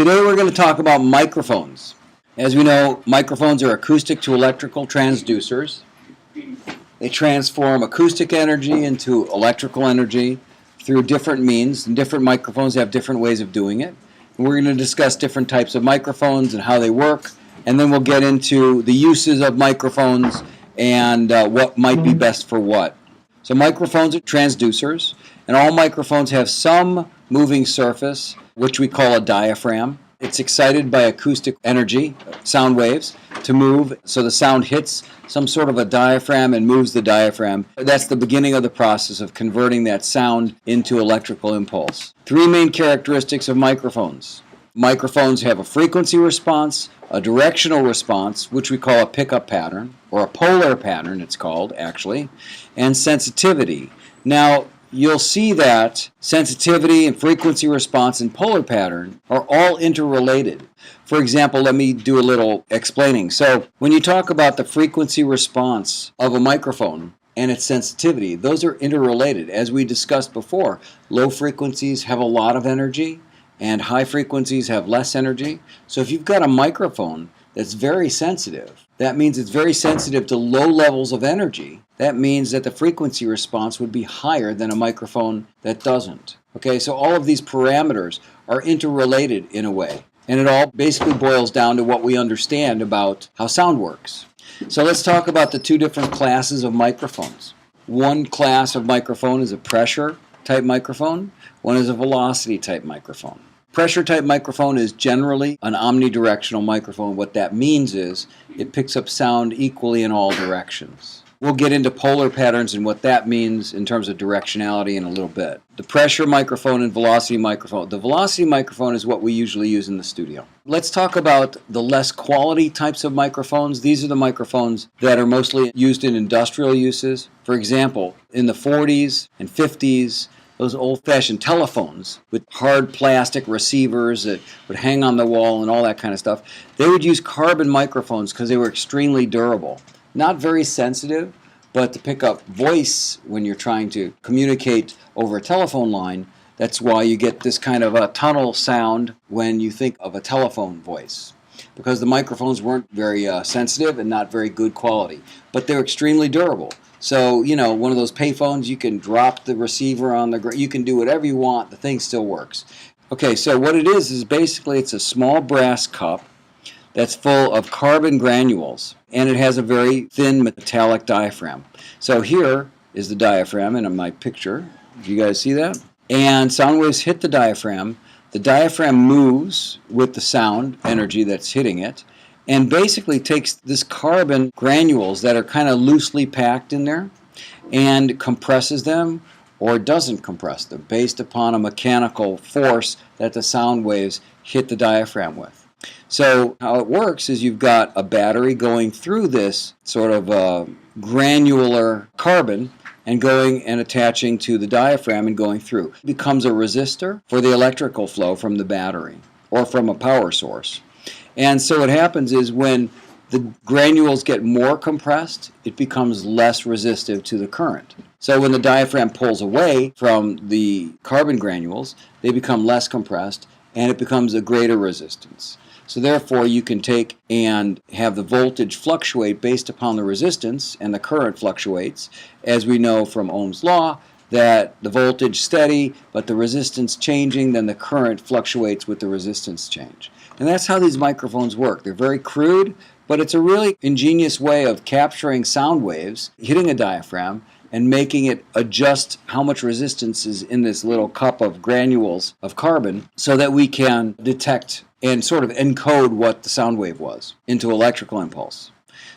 Today we're going to talk about microphones. As we know, microphones are acoustic to electrical transducers. They transform acoustic energy into electrical energy through different means, and different microphones have different ways of doing it. And we're going to discuss different types of microphones and how they work, and then we'll get into the uses of microphones and what might be best for what. So microphones are transducers, and all microphones have some moving surface, which we call a diaphragm. It's excited by acoustic energy, sound waves, to move, so the sound hits some sort of a diaphragm and moves the diaphragm. That's the beginning of the process of converting that sound into electrical impulse. Three main characteristics of microphones. Microphones have a frequency response, a directional response, which we call a pickup pattern, or a polar pattern it's called, actually, and sensitivity. Now, you'll see that sensitivity and frequency response and polar pattern are all interrelated. For example, let me do a little explaining. So when you talk about the frequency response of a microphone and its sensitivity, those are interrelated. As we discussed before, low frequencies have a lot of energy and high frequencies have less energy. So if you've got a microphone that's very sensitive, that means it's very sensitive to low levels of energy. That means that the frequency response would be higher than a microphone that doesn't. Okay, so all of these parameters are interrelated in a way. And it all basically boils down to what we understand about how sound works. So let's talk about the two different classes of microphones. One class of microphone is a pressure type microphone. One is a velocity type microphone. Pressure type microphone is generally an omnidirectional microphone. What that means is it picks up sound equally in all directions. We'll get into polar patterns and what that means in terms of directionality in a little bit. The pressure microphone and velocity microphone. The velocity microphone is what we usually use in the studio. Let's talk about the less quality types of microphones. These are the microphones that are mostly used in industrial uses. For example, in the 40s and 50s, those old-fashioned telephones with hard plastic receivers that would hang on the wall and all that kind of stuff, they would use carbon microphones because they were extremely durable. Not very sensitive, but to pick up voice when you're trying to communicate over a telephone line, that's why you get this kind of a tunnel sound when you think of a telephone voice. Because the microphones weren't very sensitive and not very good quality, but they're extremely durable. So, you know, one of those payphones, you can drop the receiver on the ground, you can do whatever you want, the thing still works. Okay, so what it is basically it's a small brass cup that's full of carbon granules, and it has a very thin metallic diaphragm. So here is the diaphragm in my picture. Do you guys see that? And sound waves hit the diaphragm. The diaphragm moves with the sound energy that's hitting it, and basically takes this carbon granules that are kind of loosely packed in there and compresses them or doesn't compress them based upon a mechanical force that the sound waves hit the diaphragm with. So how it works is you've got a battery going through this sort of granular carbon and going and attaching to the diaphragm and going through. It becomes a resistor for the electrical flow from the battery or from a power source. And so what happens is when the granules get more compressed, it becomes less resistive to the current. So when the diaphragm pulls away from the carbon granules, they become less compressed and it becomes a greater resistance. So therefore you can take and have the voltage fluctuate based upon the resistance, and the current fluctuates. As we know from Ohm's law, that the voltage steady, but the resistance changing, then the current fluctuates with the resistance change. And that's how these microphones work. They're very crude, but it's a really ingenious way of capturing sound waves, hitting a diaphragm, and making it adjust how much resistance is in this little cup of granules of carbon so that we can detect and sort of encode what the sound wave was into electrical impulse.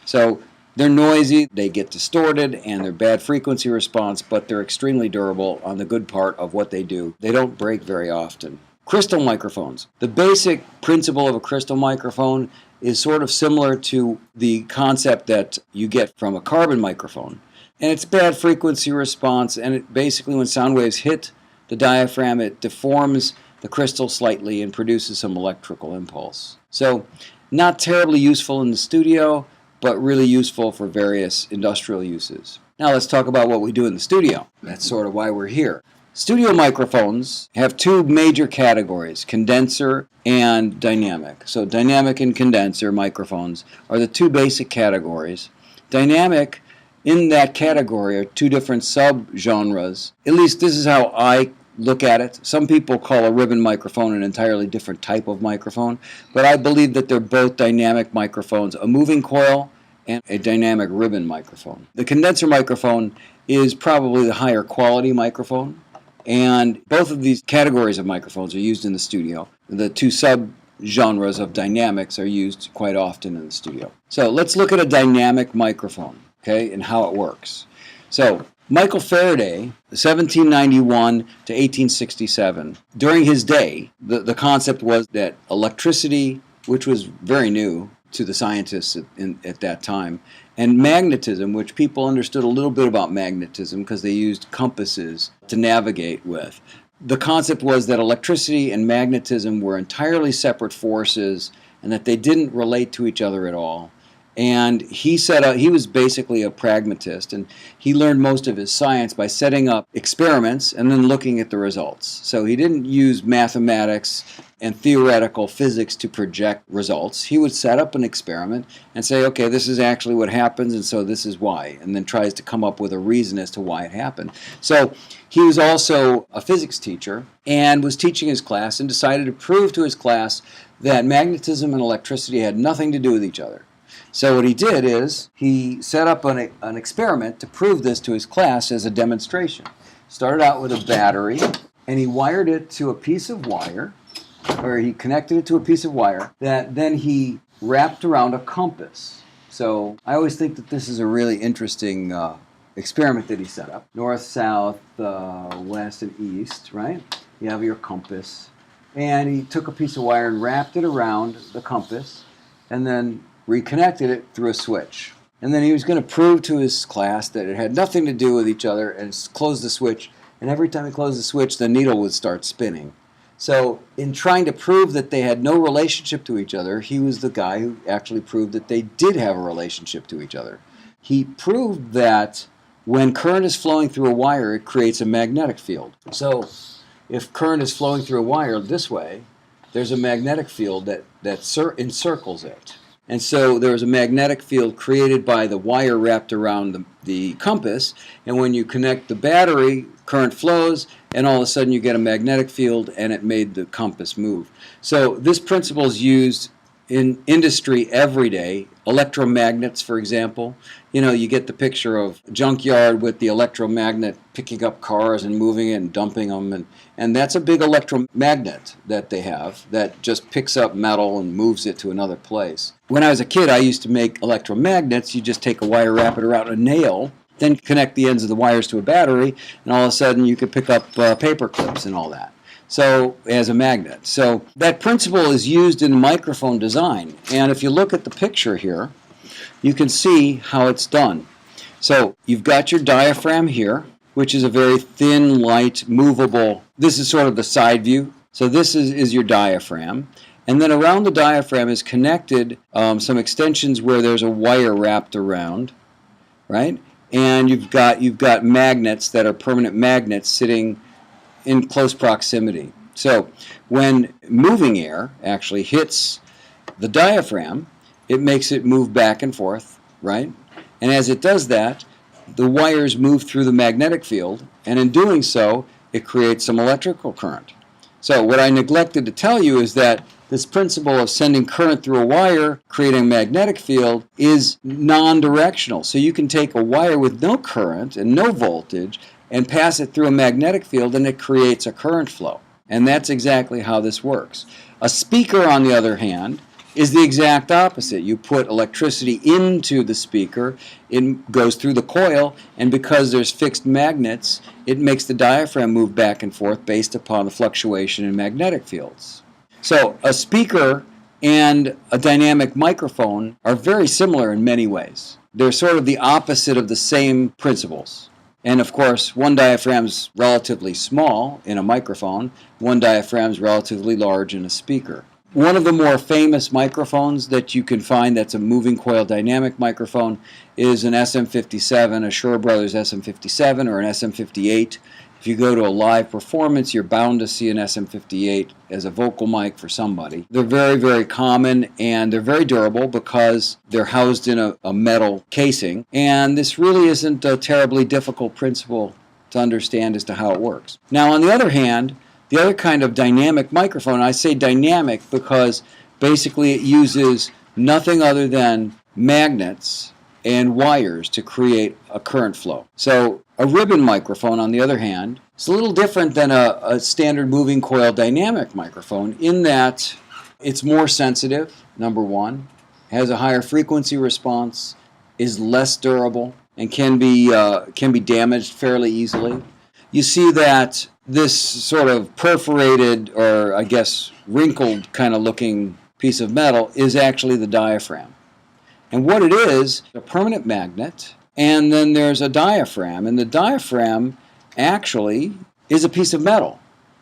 So they're noisy, they get distorted, and they're bad frequency response, but they're extremely durable on the good part of what they do. They don't break very often. Crystal microphones. The basic principle of a crystal microphone is sort of similar to the concept that you get from a carbon microphone. And it's bad frequency response, and it basically when sound waves hit the diaphragm, it deforms the crystal slightly and produces some electrical impulse. So not terribly useful in the studio, but really useful for various industrial uses. Now let's talk about what we do in the studio. That's sort of why we're here. Studio microphones have two major categories, condenser and dynamic. So dynamic and condenser microphones are the two basic categories. Dynamic, in that category, are two different subgenres. At least this is how I look at it. Some people call a ribbon microphone an entirely different type of microphone, but I believe that they're both dynamic microphones, a moving coil and a dynamic ribbon microphone. The condenser microphone is probably the higher quality microphone, and both of these categories of microphones are used in the studio. The two subgenres of dynamics are used quite often in the studio. So let's look at a dynamic microphone, okay, and how it works. So Michael Faraday, 1791 to 1867, during his day, the concept was that electricity, which was very new to the scientists at that time, and magnetism, which people understood a little bit about magnetism because they used compasses to navigate with. The concept was that electricity and magnetism were entirely separate forces and that they didn't relate to each other at all. And he was basically a pragmatist, and he learned most of his science by setting up experiments and then looking at the results. So he didn't use mathematics and theoretical physics to project results. He would set up an experiment and say, okay, this is actually what happens, and so this is why, and then tries to come up with a reason as to why it happened. So he was also a physics teacher and was teaching his class and decided to prove to his class that magnetism and electricity had nothing to do with each other. So what he did is he set up an experiment to prove this to his class as a demonstration. Started out with a battery, and he wired it to a piece of wire, or he connected it to a piece of wire that then he wrapped around a compass. So I always think that this is a really interesting experiment that he set up. North, south, west, and east, right? You have your compass. And he took a piece of wire and wrapped it around the compass, and then reconnected it through a switch. And then he was going to prove to his class that it had nothing to do with each other, and close the switch. And every time he closed the switch, the needle would start spinning. So in trying to prove that they had no relationship to each other, he was the guy who actually proved that they did have a relationship to each other. He proved that when current is flowing through a wire, it creates a magnetic field. So if current is flowing through a wire this way, there's a magnetic field that encircles it. And so there's a magnetic field created by the wire wrapped around the compass, and when you connect the battery, current flows, and all of a sudden you get a magnetic field, and it made the compass move. So this principle is used in industry every day. Electromagnets, for example. You know, you get the picture of a junkyard with the electromagnet picking up cars and moving it and dumping them, and that's a big electromagnet that they have that just picks up metal and moves it to another place. When I was a kid, I used to make electromagnets. You just take a wire, wrap it around a nail, then connect the ends of the wires to a battery, and all of a sudden you could pick up paper clips and all that. So, as a magnet. So, that principle is used in microphone design. And if you look at the picture here, you can see how it's done. So, you've got your diaphragm here, which is a very thin, light, movable. This is sort of the side view. So, this is your diaphragm. And then around the diaphragm is connected some extensions where there's a wire wrapped around, right? And you've got magnets that are permanent magnets sitting in close proximity. So when moving air actually hits the diaphragm, it makes it move back and forth, right? And as it does that, the wires move through the magnetic field, and in doing so, it creates some electrical current. So what I neglected to tell you is that this principle of sending current through a wire, creating a magnetic field, is non-directional. So you can take a wire with no current and no voltage and pass it through a magnetic field, and it creates a current flow. And that's exactly how this works. A speaker, on the other hand, is the exact opposite. You put electricity into the speaker, it goes through the coil, and because there's fixed magnets, it makes the diaphragm move back and forth based upon the fluctuation in magnetic fields. So a speaker and a dynamic microphone are very similar in many ways. They're sort of the opposite of the same principles. And of course, one diaphragm's relatively small in a microphone, one diaphragm's relatively large in a speaker. One of the more famous microphones that you can find that's a moving coil dynamic microphone is an SM57, a Shure Brothers SM57 or an SM58. If you go to a live performance, you're bound to see an SM58 as a vocal mic for somebody. They're very, very common, and they're very durable because they're housed in a metal casing. And this really isn't a terribly difficult principle to understand as to how it works. Now, on the other hand, the other kind of dynamic microphone, I say dynamic because basically it uses nothing other than magnets and wires to create a current flow. So a ribbon microphone, on the other hand, is a little different than a standard moving coil dynamic microphone in that it's more sensitive, number one, has a higher frequency response, is less durable, and can be damaged fairly easily. You see that this sort of perforated, or I guess wrinkled kind of looking piece of metal is actually the diaphragm. And what it is, a permanent magnet, and then there's a diaphragm, and the diaphragm actually is a piece of metal.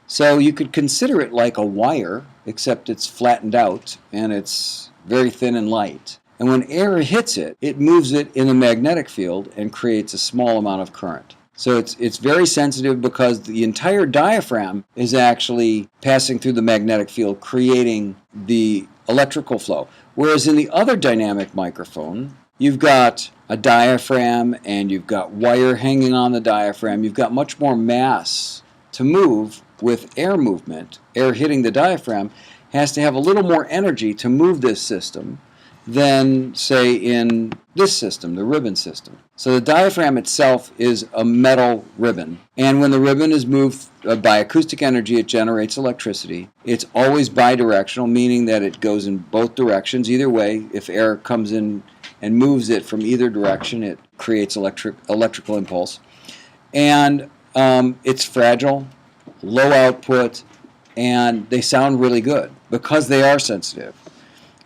So you could consider it like a wire, except it's flattened out and it's very thin and light. And when air hits it, it moves it in a magnetic field and creates a small amount of current. So it's very sensitive because the entire diaphragm is actually passing through the magnetic field, creating the electrical flow. Whereas in the other dynamic microphone, you've got a diaphragm and you've got wire hanging on the diaphragm. You've got much more mass to move with air movement. Air hitting the diaphragm has to have a little more energy to move this system than, say, in this system, the ribbon system. So the diaphragm itself is a metal ribbon, and when the ribbon is moved by acoustic energy, it generates electricity. It's always bidirectional, meaning that it goes in both directions. Either way, if air comes in and moves it from either direction, it creates electrical impulse. And it's fragile, low output, and they sound really good because they are sensitive.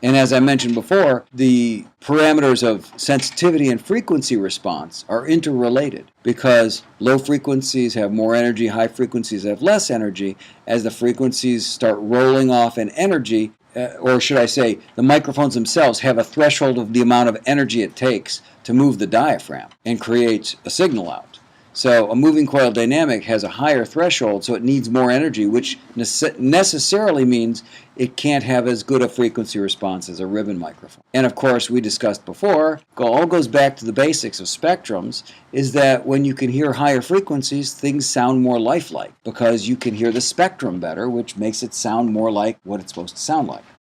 And as I mentioned before, the parameters of sensitivity and frequency response are interrelated because low frequencies have more energy, high frequencies have less energy. As the frequencies start rolling off in energy, or should I say, the microphones themselves have a threshold of the amount of energy it takes to move the diaphragm and create a signal out. So a moving coil dynamic has a higher threshold, so it needs more energy, which necessarily means it can't have as good a frequency response as a ribbon microphone. And of course, we discussed before, all goes back to the basics of spectrums, is that when you can hear higher frequencies, things sound more lifelike because you can hear the spectrum better, which makes it sound more like what it's supposed to sound like.